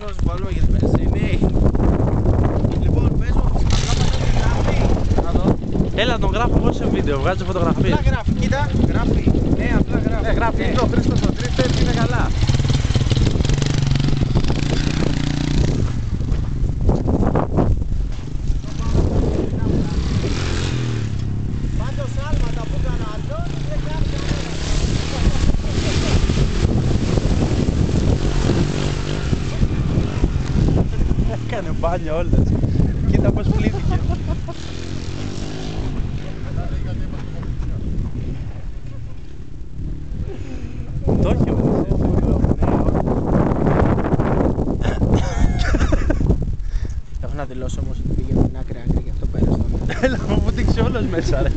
Να σου βάλουμε και τη βενζίνη. Λοιπόν, πες μου, απλά πατάς γράφει. Να δω. Έλα, τον γράφω εγώ σε βίντεο, βγάζω φωτογραφίες. Απλά γράφει, κοίτα, γράφει. Ναι, απλά γράφει. Ναι, γράφει, είναι ο Χρήστος ο Τρίστες, είναι καλά. Πάντως άλματα που έκανε αυτός δεν κάνει κανένα. Έκανε μπάνιο όλες. Κοίτα πως πλήθηκε. Το έχει όμως. Έχω να δηλώσω όμως ότι πήγε από την άκρη άκρη, γι' αυτό πέρασε. Έλα, μου βούτυξε όλος μέσα ρε.